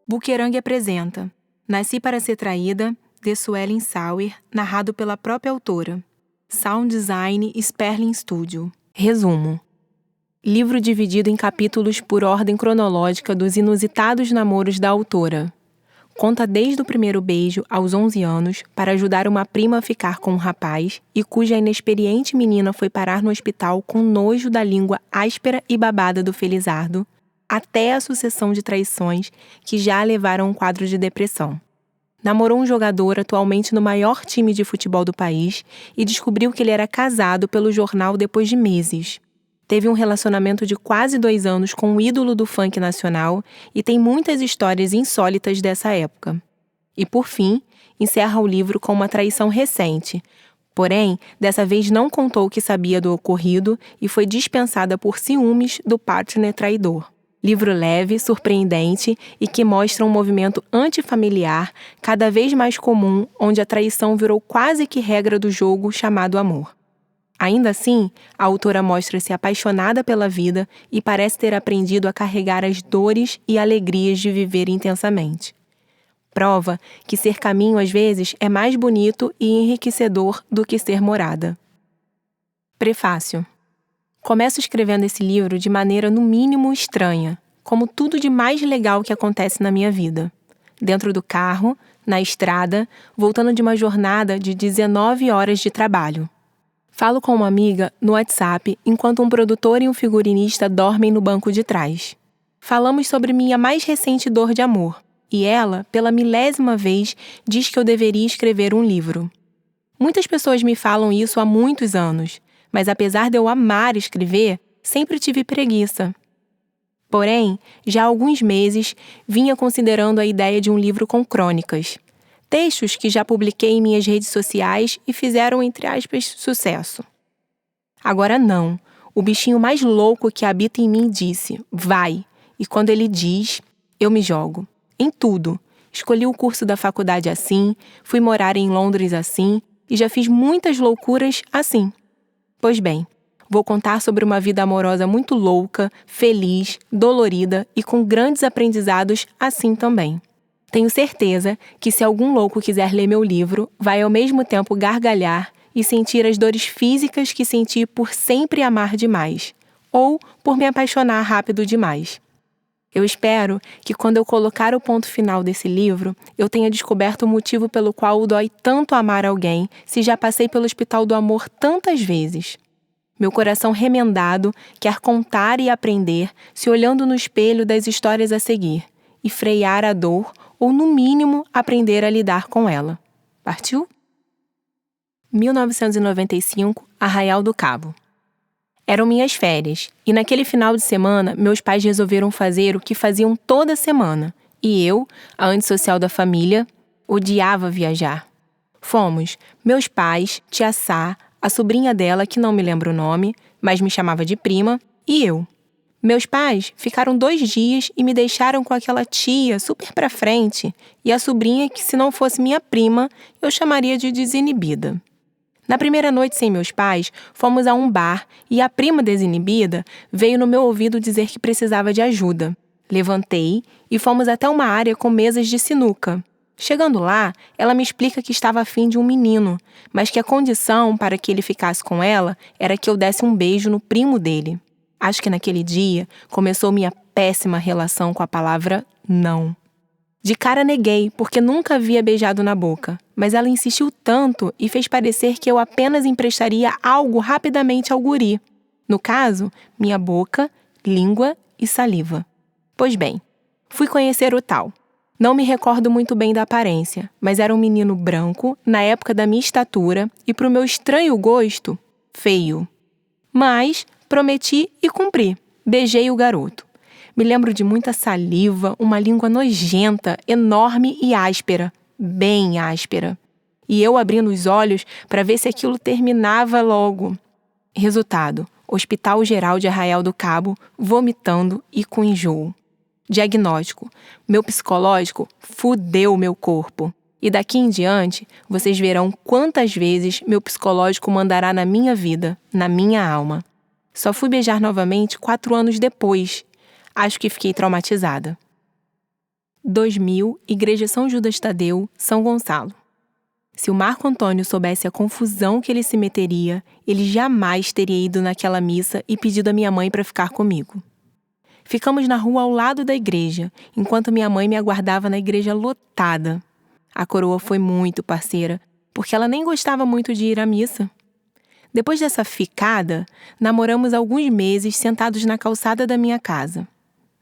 Buquerang apresenta Nasci para ser traída, de Suelen Sauer, narrado pela própria autora. Sound Design Sperling Studio. Resumo. Livro dividido em capítulos por ordem cronológica dos inusitados namoros da autora. Conta desde o primeiro beijo aos 11 anos para ajudar uma prima a ficar com um rapaz e cuja inexperiente menina foi parar no hospital com nojo da língua áspera e babada do Felizardo, até a sucessão de traições que já a levaram a um quadro de depressão. Namorou um jogador atualmente no maior time de futebol do país e descobriu que ele era casado pelo jornal depois de meses. Teve um relacionamento de quase 2 anos com um ídolo do funk nacional e tem muitas histórias insólitas dessa época. E, por fim, encerra o livro com uma traição recente. Porém, dessa vez não contou o que sabia do ocorrido e foi dispensada por ciúmes do partner traidor. Livro leve, surpreendente e que mostra um movimento antifamiliar cada vez mais comum, onde a traição virou quase que regra do jogo chamado amor. Ainda assim, a autora mostra-se apaixonada pela vida e parece ter aprendido a carregar as dores e alegrias de viver intensamente. Prova que ser caminho às vezes é mais bonito e enriquecedor do que ser morada. Prefácio. Começo escrevendo esse livro de maneira no mínimo estranha, como tudo de mais legal que acontece na minha vida. Dentro do carro, na estrada, voltando de uma jornada de 19 horas de trabalho. Falo com uma amiga no WhatsApp enquanto um produtor e um figurinista dormem no banco de trás. Falamos sobre minha mais recente dor de amor, e ela, pela 1000ª vez, diz que eu deveria escrever um livro. Muitas pessoas me falam isso há muitos anos, mas apesar de eu amar escrever, sempre tive preguiça. Porém, já há alguns meses, vinha considerando a ideia de um livro com crônicas. Textos que já publiquei em minhas redes sociais e fizeram, entre aspas, sucesso. Agora não. O bichinho mais louco que habita em mim disse, vai. E quando ele diz, eu me jogo. Em tudo. Escolhi o curso da faculdade assim, fui morar em Londres assim e já fiz muitas loucuras assim. Pois bem, vou contar sobre uma vida amorosa muito louca, feliz, dolorida e com grandes aprendizados assim também. Tenho certeza que se algum louco quiser ler meu livro, vai ao mesmo tempo gargalhar e sentir as dores físicas que senti por sempre amar demais, ou por me apaixonar rápido demais. Eu espero que quando eu colocar o ponto final desse livro, eu tenha descoberto o motivo pelo qual dói tanto amar alguém se já passei pelo hospital do amor tantas vezes. Meu coração remendado quer contar e aprender se olhando no espelho das histórias a seguir, e frear a dor ou, no mínimo, aprender a lidar com ela. Partiu? 1995, Arraial do Cabo. Eram minhas férias, e naquele final de semana, meus pais resolveram fazer o que faziam toda semana, e eu, a antissocial da família, odiava viajar. Fomos meus pais, tia Sá, a sobrinha dela, que não me lembro o nome, mas me chamava de prima, e eu. Meus pais ficaram 2 dias e me deixaram com aquela tia super pra frente e a sobrinha que, se não fosse minha prima, eu chamaria de desinibida. Na primeira noite sem meus pais, fomos a um bar e a prima desinibida veio no meu ouvido dizer que precisava de ajuda. Levantei e fomos até uma área com mesas de sinuca. Chegando lá, ela me explica que estava afim de um menino, mas que a condição para que ele ficasse com ela era que eu desse um beijo no primo dele. Acho que naquele dia começou minha péssima relação com a palavra não. De cara neguei, porque nunca havia beijado na boca, mas ela insistiu tanto e fez parecer que eu apenas emprestaria algo rapidamente ao guri. No caso, minha boca, língua e saliva. Pois bem, fui conhecer o tal. Não me recordo muito bem da aparência, mas era um menino branco, na época da minha estatura, e pro meu estranho gosto, feio. Mas prometi e cumpri. Beijei o garoto. Me lembro de muita saliva, uma língua nojenta, enorme e áspera. Bem áspera. E eu abrindo os olhos para ver se aquilo terminava logo. Resultado: Hospital Geral de Arraial do Cabo, vomitando e com enjoo. Diagnóstico: meu psicológico fudeu meu corpo. E daqui em diante, vocês verão quantas vezes meu psicológico mandará na minha vida, na minha alma. Só fui beijar novamente 4 anos depois. Acho que fiquei traumatizada. 2000, Igreja São Judas Tadeu, São Gonçalo. Se o Marco Antônio soubesse a confusão que ele se meteria, ele jamais teria ido naquela missa e pedido a minha mãe para ficar comigo. Ficamos na rua ao lado da igreja, enquanto minha mãe me aguardava na igreja lotada. A coroa foi muito parceira, porque ela nem gostava muito de ir à missa. Depois dessa ficada, namoramos alguns meses sentados na calçada da minha casa.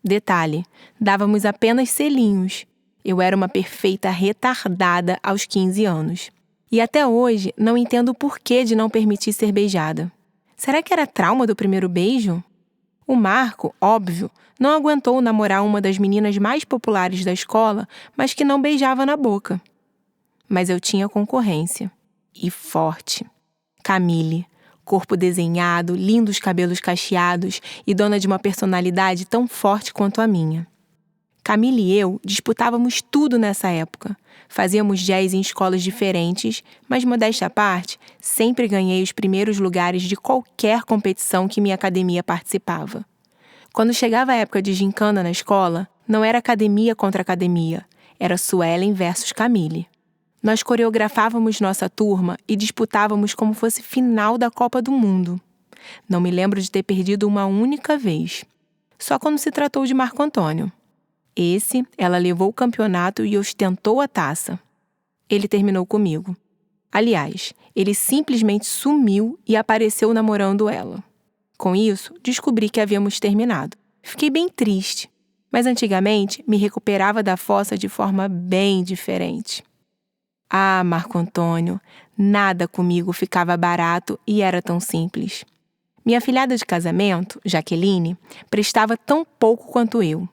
Detalhe, dávamos apenas selinhos. Eu era uma perfeita retardada aos 15 anos. E até hoje não entendo o porquê de não permitir ser beijada. Será que era trauma do primeiro beijo? O Marco, óbvio, não aguentou namorar uma das meninas mais populares da escola, mas que não beijava na boca. Mas eu tinha concorrência. E forte. Camille, corpo desenhado, lindos cabelos cacheados e dona de uma personalidade tão forte quanto a minha. Camille e eu disputávamos tudo nessa época. Fazíamos jazz em escolas diferentes, mas, modéstia à parte, sempre ganhei os primeiros lugares de qualquer competição que minha academia participava. Quando chegava a época de gincana na escola, não era academia contra academia, era Suelen versus Camille. Nós coreografávamos nossa turma e disputávamos como fosse final da Copa do Mundo. Não me lembro de ter perdido uma única vez. Só quando se tratou de Marco Antônio. Esse, ela levou o campeonato e ostentou a taça. Ele terminou comigo. Aliás, ele simplesmente sumiu e apareceu namorando ela. Com isso, descobri que havíamos terminado. Fiquei bem triste, mas antigamente me recuperava da fossa de forma bem diferente. Ah, Marco Antônio, nada comigo ficava barato e era tão simples. Minha afilhada de casamento, Jaqueline, prestava tão pouco quanto eu.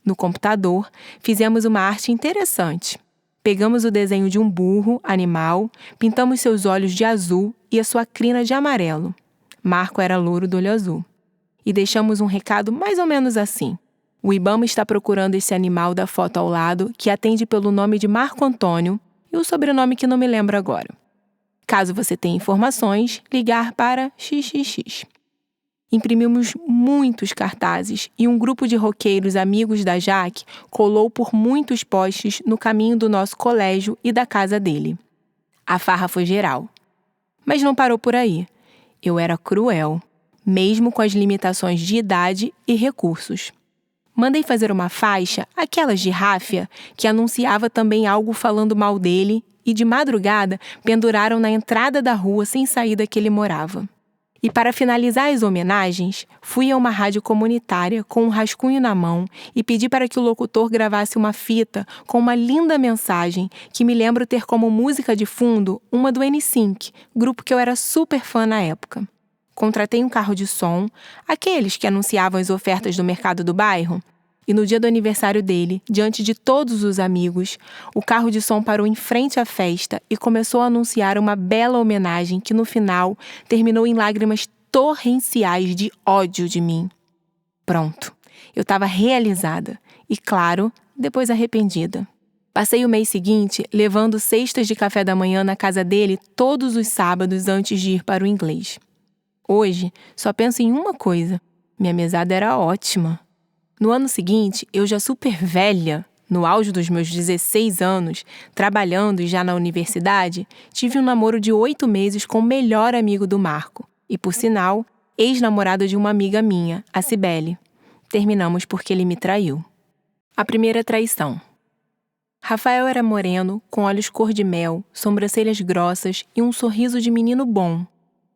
No computador, fizemos uma arte interessante. Pegamos o desenho de um burro, animal, pintamos seus olhos de azul e a sua crina de amarelo. Marco era louro do olho azul. E deixamos um recado mais ou menos assim. O Ibama está procurando esse animal da foto ao lado, que atende pelo nome de Marco Antônio e o sobrenome que não me lembro agora. Caso você tenha informações, ligar para XXX. Imprimimos muitos cartazes e um grupo de roqueiros amigos da Jaque colou por muitos postes no caminho do nosso colégio e da casa dele. A farra foi geral. Mas não parou por aí. Eu era cruel, mesmo com as limitações de idade e recursos. Mandei fazer uma faixa, aquelas de ráfia, que anunciava também algo falando mal dele e de madrugada penduraram na entrada da rua sem saída que ele morava. E para finalizar as homenagens, fui a uma rádio comunitária com um rascunho na mão e pedi para que o locutor gravasse uma fita com uma linda mensagem que me lembro ter como música de fundo uma do N-Sync, grupo que eu era super fã na época. Contratei um carro de som, aqueles que anunciavam as ofertas do mercado do bairro, e no dia do aniversário dele, diante de todos os amigos, o carro de som parou em frente à festa e começou a anunciar uma bela homenagem que, no final, terminou em lágrimas torrenciais de ódio de mim. Pronto, eu estava realizada e, claro, depois arrependida. Passei o mês seguinte levando cestas de café da manhã na casa dele todos os sábados antes de ir para o inglês. Hoje, só penso em uma coisa: minha mesada era ótima. No ano seguinte, eu já super velha, no auge dos meus 16 anos, trabalhando e já na universidade, tive um namoro de 8 meses com o melhor amigo do Marco, e, por sinal, ex-namorado de uma amiga minha, a Cibele. Terminamos porque ele me traiu. A primeira traição. Rafael era moreno, com olhos cor de mel, sobrancelhas grossas e um sorriso de menino bom.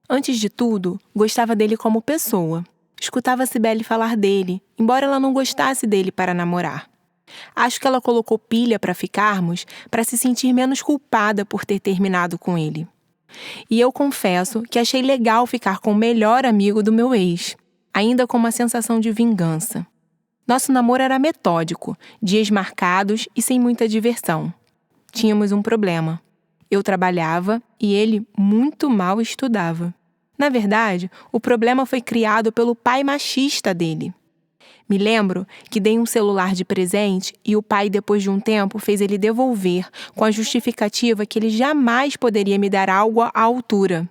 Antes de tudo, gostava dele como pessoa. Escutava a Cibele falar dele, embora ela não gostasse dele para namorar. Acho que ela colocou pilha para ficarmos para se sentir menos culpada por ter terminado com ele. E eu confesso que achei legal ficar com o melhor amigo do meu ex, ainda com uma sensação de vingança. Nosso namoro era metódico, dias marcados e sem muita diversão. Tínhamos um problema. Eu trabalhava e ele muito mal estudava. Na verdade, o problema foi criado pelo pai machista dele. Me lembro que dei um celular de presente e o pai, depois de um tempo, fez ele devolver, com a justificativa que ele jamais poderia me dar algo à altura.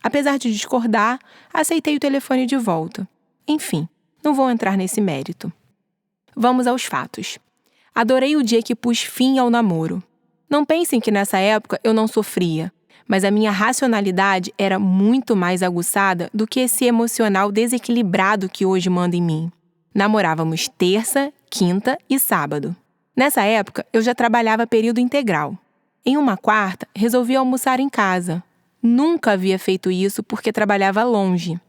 Apesar de discordar, aceitei o telefone de volta. Enfim, não vou entrar nesse mérito. Vamos aos fatos. Adorei o dia que pus fim ao namoro. Não pensem que nessa época eu não sofria, mas a minha racionalidade era muito mais aguçada do que esse emocional desequilibrado que hoje manda em mim. Namorávamos terça, quinta e sábado. Nessa época, eu já trabalhava período integral. Em uma quarta, resolvi almoçar em casa. Nunca havia feito isso porque trabalhava longe.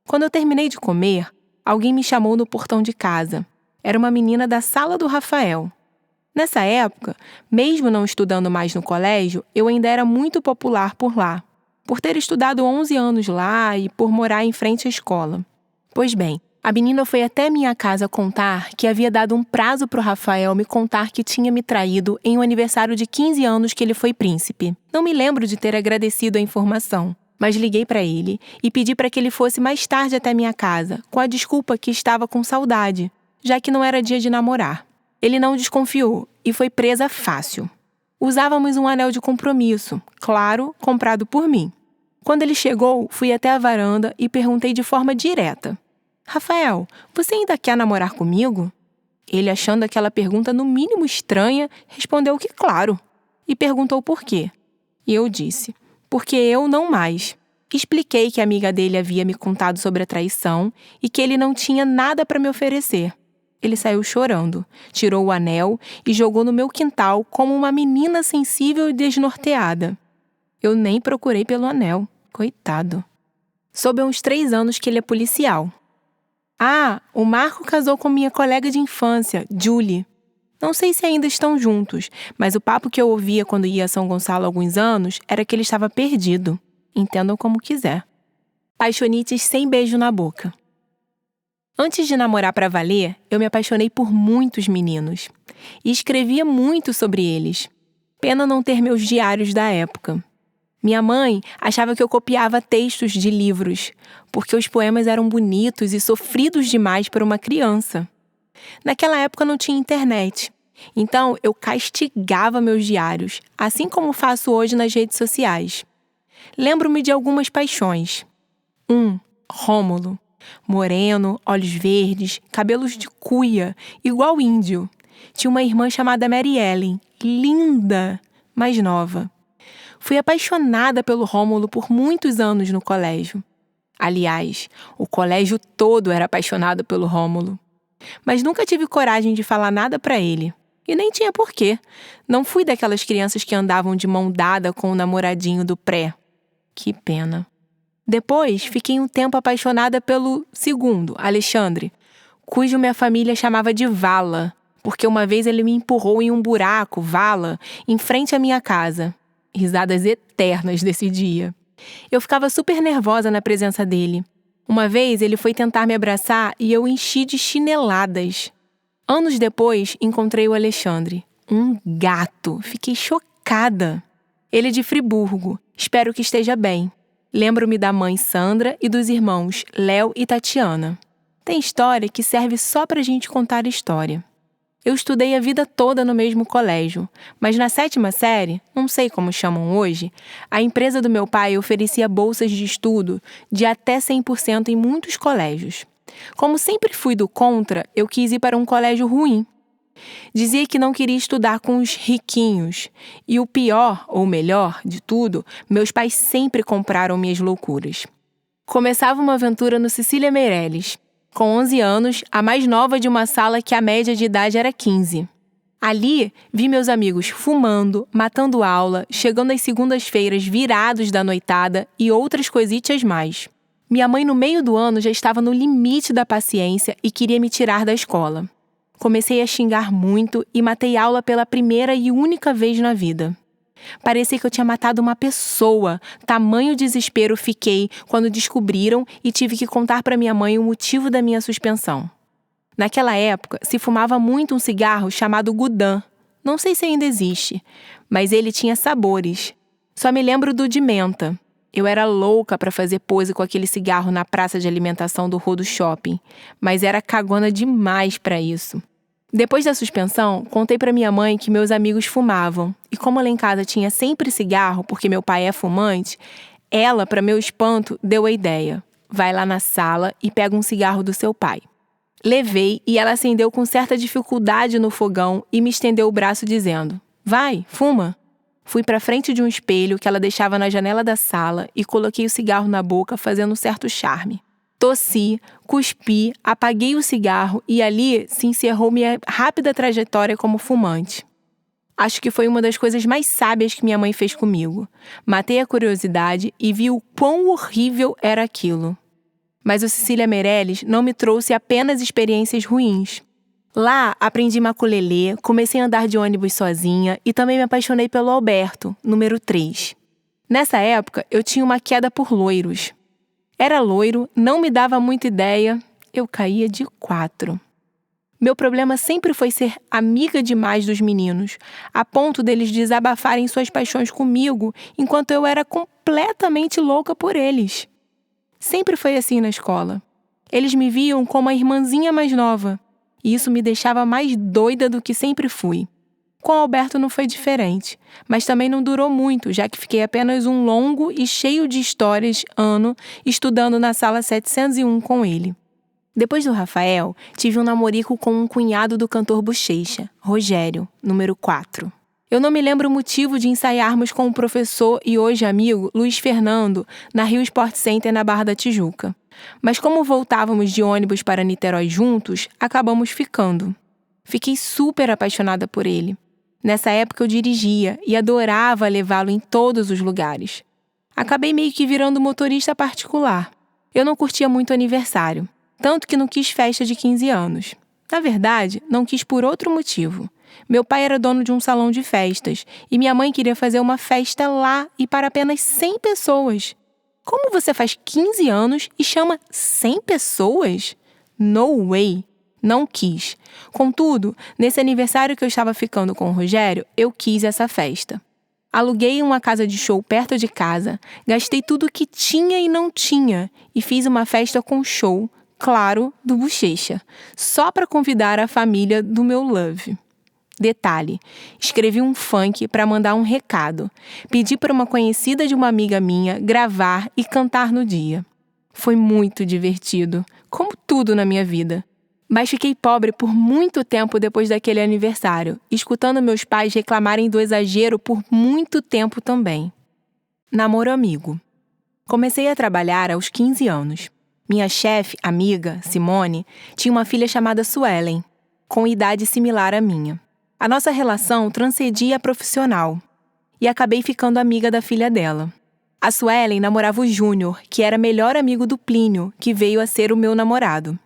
Quando eu terminei de comer, alguém me chamou no portão de casa. Era uma menina da sala do Rafael. Nessa época, mesmo não estudando mais no colégio, eu ainda era muito popular por lá, por ter estudado 11 anos lá e por morar em frente à escola. Pois bem, a menina foi até minha casa contar que havia dado um prazo para o Rafael me contar que tinha me traído em um aniversário de 15 anos que ele foi príncipe. Não me lembro de ter agradecido a informação, mas liguei para ele e pedi para que ele fosse mais tarde até minha casa, com a desculpa que estava com saudade, já que não era dia de namorar. Ele não desconfiou e foi presa fácil. Usávamos um anel de compromisso, claro, comprado por mim. Quando ele chegou, fui até a varanda e perguntei de forma direta: Rafael, você ainda quer namorar comigo? Ele, achando aquela pergunta no mínimo estranha, respondeu que claro. E perguntou por quê. E eu disse: porque eu não mais. Expliquei que a amiga dele havia me contado sobre a traição e que ele não tinha nada para me oferecer. Ele saiu chorando, tirou o anel e jogou no meu quintal como uma menina sensível e desnorteada. Eu nem procurei pelo anel. Coitado. Soube há uns 3 anos que ele é policial. Ah, o Marco casou com minha colega de infância, Julie. Não sei se ainda estão juntos, mas o papo que eu ouvia quando ia a São Gonçalo há alguns anos era que ele estava perdido. Entendam como quiser. Paixonites sem beijo na boca. Antes de namorar para valer, eu me apaixonei por muitos meninos. E escrevia muito sobre eles. Pena não ter meus diários da época. Minha mãe achava que eu copiava textos de livros, porque os poemas eram bonitos e sofridos demais para uma criança. Naquela época não tinha internet, então eu castigava meus diários, assim como faço hoje nas redes sociais. Lembro-me de algumas paixões. Rômulo. Moreno, olhos verdes, cabelos de cuia, igual índio. Tinha uma irmã chamada Mary Ellen, linda, mais nova. Fui apaixonada pelo Rômulo por muitos anos no colégio. Aliás, o colégio todo era apaixonado pelo Rômulo. Mas nunca tive coragem de falar nada para ele. E nem tinha porquê. Não fui daquelas crianças que andavam de mão dada com o namoradinho do pré. Que pena. Depois, fiquei um tempo apaixonada pelo segundo, Alexandre, cujo minha família chamava de Vala, porque uma vez ele me empurrou em um buraco, vala, em frente à minha casa. Risadas eternas desse dia. Eu ficava super nervosa na presença dele. Uma vez ele foi tentar me abraçar e eu enchi de chineladas. Anos depois, encontrei o Alexandre. Um gato. Fiquei chocada. Ele é de Friburgo. Espero que esteja bem. Lembro-me da mãe Sandra e dos irmãos Léo e Tatiana. Tem história que serve só pra gente contar história. Eu estudei a vida toda no mesmo colégio, mas na 7ª série, não sei como chamam hoje, a empresa do meu pai oferecia bolsas de estudo de até 100% em muitos colégios. Como sempre fui do contra, eu quis ir para um colégio ruim. Dizia que não queria estudar com os riquinhos. E o pior, ou melhor, de tudo, meus pais sempre compraram minhas loucuras. Começava uma aventura no Cecília Meirelles. Com 11 anos, a mais nova de uma sala que a média de idade era 15. Ali, vi meus amigos fumando, matando aula, chegando às segundas-feiras virados da noitada e outras coisitas mais. Minha mãe, no meio do ano, já estava no limite da paciência e queria me tirar da escola. Comecei a xingar muito e matei aula pela primeira e única vez na vida. Parecia que eu tinha matado uma pessoa. Tamanho desespero fiquei quando descobriram e tive que contar para minha mãe o motivo da minha suspensão. Naquela época, se fumava muito um cigarro chamado Gudan. Não sei se ainda existe, mas ele tinha sabores. Só me lembro do de menta. Eu era louca para fazer pose com aquele cigarro na praça de alimentação do Rodo Shopping, mas era cagona demais para isso. Depois da suspensão, contei para minha mãe que meus amigos fumavam, e como lá em casa tinha sempre cigarro, porque meu pai é fumante, ela, para meu espanto, deu a ideia. Vai lá na sala e pega um cigarro do seu pai. Levei e ela acendeu com certa dificuldade no fogão e me estendeu o braço dizendo: "Vai, fuma." Fui para frente de um espelho que ela deixava na janela da sala e coloquei o cigarro na boca fazendo um certo charme. Tossi, cuspi, apaguei o cigarro e ali se encerrou minha rápida trajetória como fumante. Acho que foi uma das coisas mais sábias que minha mãe fez comigo. Matei a curiosidade e vi o quão horrível era aquilo. Mas o Cecília Meirelles não me trouxe apenas experiências ruins. Lá aprendi maculelê, comecei a andar de ônibus sozinha e também me apaixonei pelo Alberto, número 3. Nessa época, eu tinha uma queda por loiros. Era loiro, não me dava muita ideia, eu caía de 4. Meu problema sempre foi ser amiga demais dos meninos, a ponto deles desabafarem suas paixões comigo, enquanto eu era completamente louca por eles. Sempre foi assim na escola. Eles me viam como a irmãzinha mais nova, e isso me deixava mais doida do que sempre fui. Com Alberto não foi diferente, mas também não durou muito, já que fiquei apenas um longo e cheio de histórias ano estudando na sala 701 com ele. Depois do Rafael, tive um namorico com um cunhado do cantor Bochecha, Rogério, número 4. Eu não me lembro o motivo de ensaiarmos com o professor e hoje amigo Luiz Fernando na Rio Sport Center na Barra da Tijuca. Mas como voltávamos de ônibus para Niterói juntos, acabamos ficando. Fiquei super apaixonada por ele. Nessa época eu dirigia e adorava levá-lo em todos os lugares. Acabei meio que virando motorista particular. Eu não curtia muito aniversário, tanto que não quis festa de 15 anos. Na verdade, não quis por outro motivo. Meu pai era dono de um salão de festas e minha mãe queria fazer uma festa lá e para apenas 100 pessoas. Como você faz 15 anos e chama 100 pessoas? No way! Não quis. Contudo, nesse aniversário que eu estava ficando com o Rogério, eu quis essa festa. Aluguei uma casa de show perto de casa, gastei tudo o que tinha e não tinha e fiz uma festa com show, claro, do Bochecha, só para convidar a família do meu love. Detalhe, escrevi um funk para mandar um recado. Pedi para uma conhecida de uma amiga minha gravar e cantar no dia. Foi muito divertido, como tudo na minha vida. Mas fiquei pobre por muito tempo depois daquele aniversário, escutando meus pais reclamarem do exagero por muito tempo também. Namoro amigo. Comecei a trabalhar aos 15 anos. Minha chefe, amiga, Simone, tinha uma filha chamada Suelen, com idade similar à minha. A nossa relação transcendia a profissional, e acabei ficando amiga da filha dela. A Suelen namorava o Júnior, que era melhor amigo do Plínio, que veio a ser o meu namorado.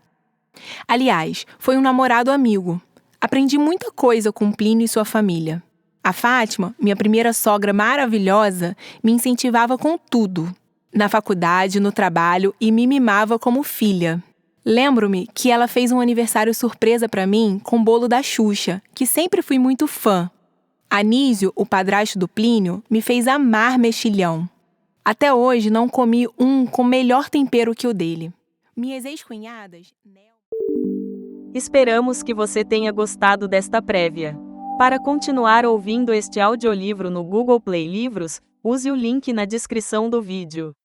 Aliás, foi um namorado amigo. Aprendi muita coisa com Plínio e sua família. A Fátima, minha primeira sogra maravilhosa, me incentivava com tudo. Na faculdade, no trabalho e me mimava como filha. Lembro-me que ela fez um aniversário surpresa para mim com bolo da Xuxa, que sempre fui muito fã. Anísio, o padrasto do Plínio, me fez amar mexilhão. Até hoje não comi um com melhor tempero que o dele. Minhas ex-cunhadas... Esperamos que você tenha gostado desta prévia. Para continuar ouvindo este audiolivro no Google Play Livros, use o link na descrição do vídeo.